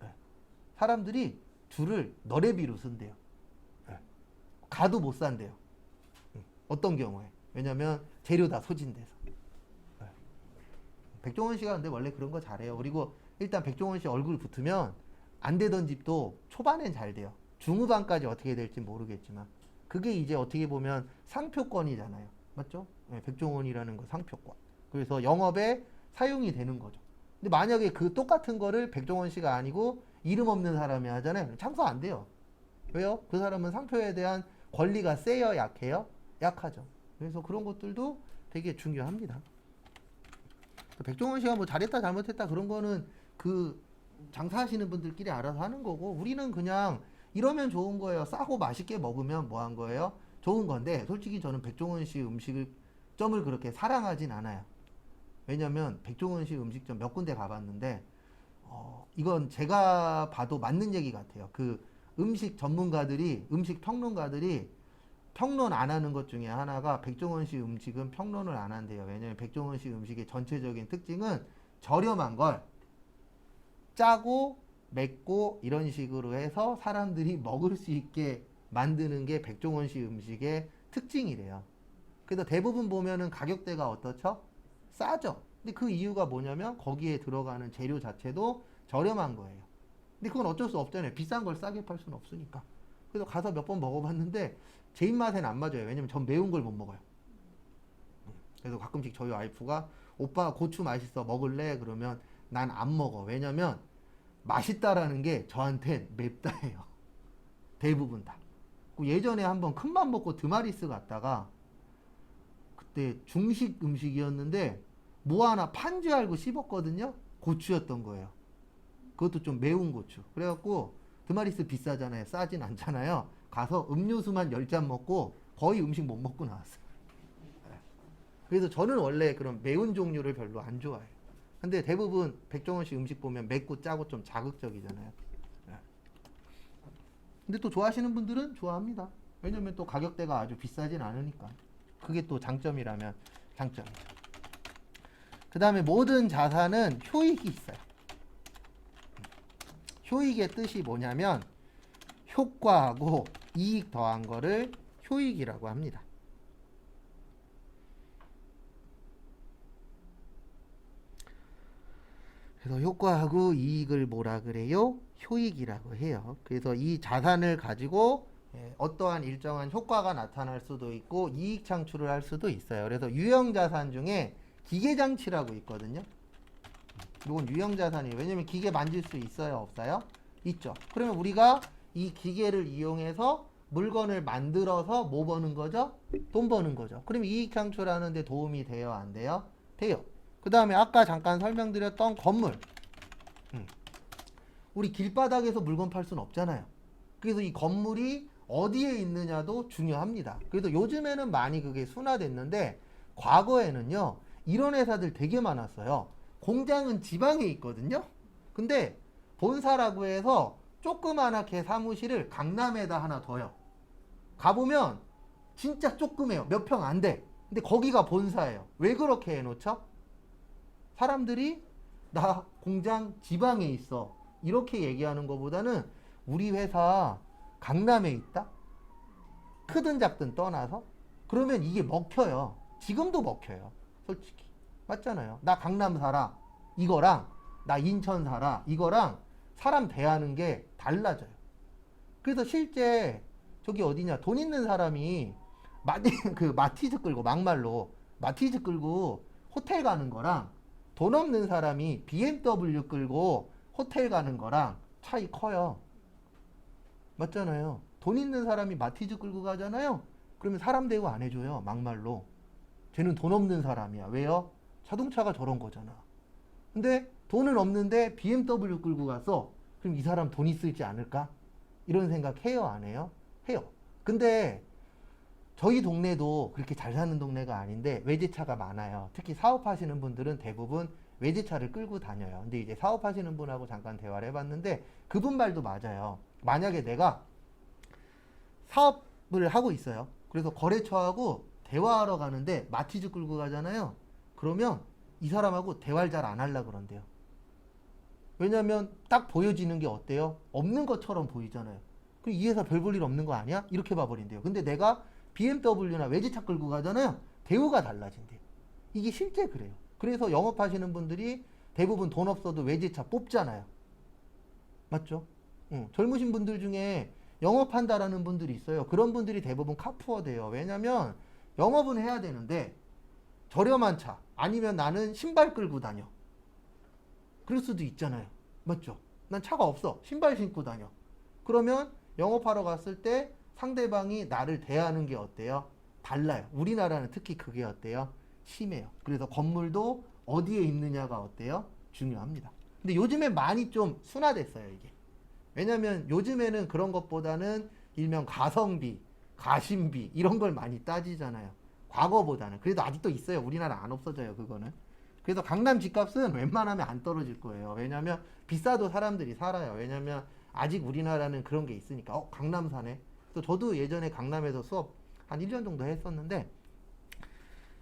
네. 사람들이 줄을 너레비로 쓴대요. 네. 가도 못 산대요. 어떤 경우에? 왜냐면 재료 다 소진돼서. 네. 백종원 씨가 근데 원래 그런 거 잘해요. 그리고 일단 백종원 씨 얼굴 붙으면 안 되던 집도 초반엔 잘 돼요. 중후반까지 어떻게 될지 모르겠지만 그게 이제 어떻게 보면 상표권이잖아요. 맞죠? 네, 백종원이라는 거 상표권. 그래서 영업에 사용이 되는 거죠. 근데 만약에 그 똑같은 거를 백종원 씨가 아니고 이름 없는 사람이 하잖아요. 창소 안 돼요. 왜요? 그 사람은 상표에 대한 권리가 세요? 약해요? 약하죠. 그래서 그런 것들도 되게 중요합니다. 백종원 씨가 뭐 잘했다 잘못했다 그런 거는 그 장사하시는 분들끼리 알아서 하는 거고 우리는 그냥 이러면 좋은 거예요. 싸고 맛있게 먹으면 뭐 한 거예요? 좋은 건데 솔직히 저는 백종원 씨 음식점을 그렇게 사랑하진 않아요. 왜냐면 백종원 씨 음식점 몇 군데 가봤는데 이건 제가 봐도 맞는 얘기 같아요. 그 음식 전문가들이 음식 평론가들이 평론 안 하는 것 중에 하나가 백종원 씨 음식은 평론을 안 한대요. 왜냐면 백종원 씨 음식의 전체적인 특징은 저렴한 걸 짜고 맵고 이런 식으로 해서 사람들이 먹을 수 있게 만드는 게 백종원 씨 음식의 특징이래요. 그래서 대부분 보면은 가격대가 어떻죠? 싸죠. 근데 그 이유가 뭐냐면 거기에 들어가는 재료 자체도 저렴한 거예요. 근데 그건 어쩔 수 없잖아요. 비싼 걸 싸게 팔 수는 없으니까. 그래서 가서 몇 번 먹어봤는데 제 입맛에는 안 맞아요. 왜냐면 전 매운 걸 못 먹어요. 그래서 가끔씩 저희 와이프가 오빠 고추 맛있어 먹을래? 그러면 난 안 먹어. 왜냐면 맛있다라는 게 저한텐 맵다예요. 대부분 다. 예전에 한번 큰맘 먹고 드마리스 갔다가 그때 중식 음식이었는데 뭐 하나 판 줄 알고 씹었거든요. 고추였던 거예요. 그것도 좀 매운 고추. 그래갖고 드마리스 비싸잖아요. 싸진 않잖아요. 가서 음료수만 10잔 먹고 거의 음식 못 먹고 나왔어요. 그래서 저는 원래 그런 매운 종류를 별로 안 좋아해요. 근데 대부분 백종원 씨 음식 보면 맵고 짜고 좀 자극적이잖아요. 근데 또 좋아하시는 분들은 좋아합니다. 왜냐면 또 가격대가 아주 비싸진 않으니까. 그게 또 장점이라면 장점이죠. 그 다음에 모든 자산은 효익이 있어요. 효익의 뜻이 뭐냐면 효과하고 이익 더한 거를 효익이라고 합니다. 그래서 효과하고 이익을 뭐라 그래요? 효익이라고 해요. 그래서 이 자산을 가지고 어떠한 일정한 효과가 나타날 수도 있고 이익 창출을 할 수도 있어요. 그래서 유형자산 중에 기계장치라고 있거든요. 이건 유형자산이에요. 왜냐면 기계 만질 수 있어요? 없어요? 있죠. 그러면 우리가 이 기계를 이용해서 물건을 만들어서 뭐 버는 거죠? 돈 버는 거죠. 그럼 이익 창출하는 데 도움이 돼요? 안 돼요? 돼요. 그 다음에 아까 잠깐 설명드렸던 건물. 우리 길바닥에서 물건 팔 수는 없잖아요. 그래서 이 건물이 어디에 있느냐도 중요합니다. 그래서 요즘에는 많이 그게 순화됐는데 과거에는요. 이런 회사들 되게 많았어요. 공장은 지방에 있거든요. 근데 본사라고 해서 조그만하게 사무실을 강남에다 하나 둬요. 가보면 진짜 조그매요. 몇 평 안 돼. 근데 거기가 본사예요. 왜 그렇게 해놓죠? 사람들이 나 공장 지방에 있어. 이렇게 얘기하는 것보다는 우리 회사 강남에 있다? 크든 작든 떠나서? 그러면 이게 먹혀요. 지금도 먹혀요. 솔직히. 맞잖아요. 나 강남 살아. 이거랑 나 인천 살아. 이거랑 사람 대하는 게 달라져요. 그래서 실제 저기 어디냐 돈 있는 사람이 마티즈 끌고 막말로 마티즈 끌고 호텔 가는 거랑 돈 없는 사람이 BMW 끌고 호텔 가는 거랑 차이 커요. 맞잖아요. 돈 있는 사람이 마티즈 끌고 가잖아요. 그러면 사람 대우 안 해줘요. 막말로. 쟤는 돈 없는 사람이야. 왜요? 자동차가 저런 거잖아. 근데 돈은 없는데 BMW 끌고 가서 그럼 이 사람 돈 있을지 않을까? 이런 생각 해요? 안 해요? 해요. 근데 저희 동네도 그렇게 잘 사는 동네가 아닌데 외제차가 많아요. 특히 사업하시는 분들은 대부분 외제차를 끌고 다녀요. 근데 이제 사업하시는 분하고 잠깐 대화를 해봤는데 그분 말도 맞아요. 만약에 내가 사업을 하고 있어요. 그래서 거래처하고 대화하러 가는데 마티즈 끌고 가잖아요. 그러면 이 사람하고 대화를 잘 안 하려고 그런대요. 왜냐면 딱 보여지는 게 어때요? 없는 것처럼 보이잖아요. 그럼 이 회사 별 볼 일 없는 거 아니야? 이렇게 봐버린대요. 근데 내가 BMW나 외제차 끌고 가잖아요. 대우가 달라진대요. 이게 실제 그래요. 그래서 영업하시는 분들이 대부분 돈 없어도 외제차 뽑잖아요. 맞죠? 젊으신 분들 중에 영업한다라는 분들이 있어요. 그런 분들이 대부분 카푸어돼요. 왜냐면 영업은 해야 되는데 저렴한 차 아니면 나는 신발 끌고 다녀. 그럴 수도 있잖아요. 맞죠? 난 차가 없어. 신발 신고 다녀. 그러면 영업하러 갔을 때 상대방이 나를 대하는 게 어때요? 달라요. 우리나라는 특히 그게 어때요? 심해요. 그래서 건물도 어디에 있느냐가 어때요? 중요합니다. 근데 요즘에 많이 좀 순화됐어요, 이게. 왜냐면 요즘에는 그런 것보다는 일명 가성비, 가심비 이런 걸 많이 따지잖아요. 과거보다는. 그래도 아직도 있어요. 우리나라 안 없어져요, 그거는. 그래서 강남 집값은 웬만하면 안 떨어질 거예요. 왜냐면 비싸도 사람들이 살아요. 왜냐면 아직 우리나라는 그런 게 있으니까. 강남 사네. 또 저도 예전에 강남에서 수업 한 1년 정도 했었는데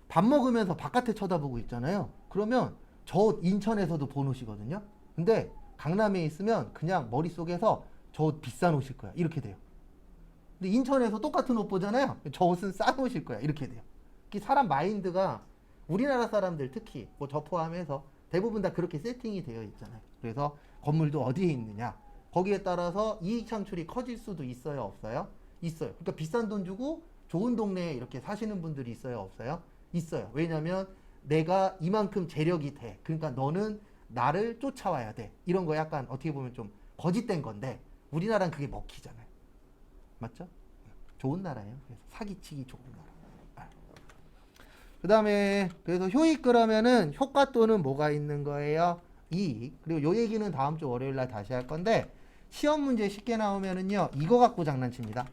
밥 먹으면서 바깥에 쳐다보고 있잖아요. 그러면 저 인천에서도 본 옷이거든요. 근데 강남에 있으면 그냥 머릿속에서 저 옷 비싼 옷일 거야. 이렇게 돼요. 근데 인천에서 똑같은 옷 보잖아요. 저 옷은 싼 옷일 거야. 이렇게 돼요. 사람 마인드가 우리나라 사람들 특히 뭐 저 포함해서 대부분 다 그렇게 세팅이 되어 있잖아요. 그래서 건물도 어디에 있느냐. 거기에 따라서 이익 창출이 커질 수도 있어요, 없어요? 있어요. 그러니까 비싼 돈 주고 좋은 동네에 이렇게 사시는 분들이 있어요, 없어요? 있어요. 왜냐면 내가 이만큼 재력이 돼. 그러니까 너는 나를 쫓아와야 돼. 이런 거 약간 어떻게 보면 좀 거짓된 건데 우리나라는 그게 먹히잖아요. 맞죠? 좋은 나라예요. 그래서 사기치기 좋은 나라. 그 다음에 그래서 효익 그러면은 효과 또는 뭐가 있는 거예요? 이익. 그리고 요 얘기는 다음 주 월요일 날 다시 할 건데 시험 문제 쉽게 나오면은요 이거 갖고 장난칩니다.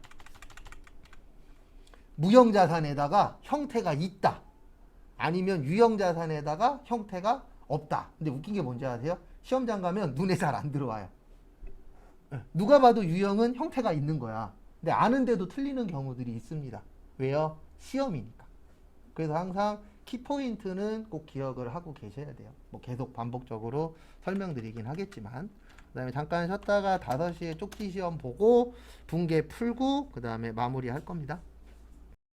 무형자산에다가 형태가 있다. 아니면 유형자산에다가 형태가 없다. 근데 웃긴 게 뭔지 아세요? 시험장 가면 눈에 잘 안 들어와요. 누가 봐도 유형은 형태가 있는 거야. 근데 아는데도 틀리는 경우들이 있습니다. 왜요? 시험이니까. 그래서 항상 키포인트는 꼭 기억을 하고 계셔야 돼요. 뭐 계속 반복적으로 설명드리긴 하겠지만 그 다음에 잠깐 쉬었다가 5시에 쪽지 시험 보고 붕괴 풀고 그 다음에 마무리 할 겁니다.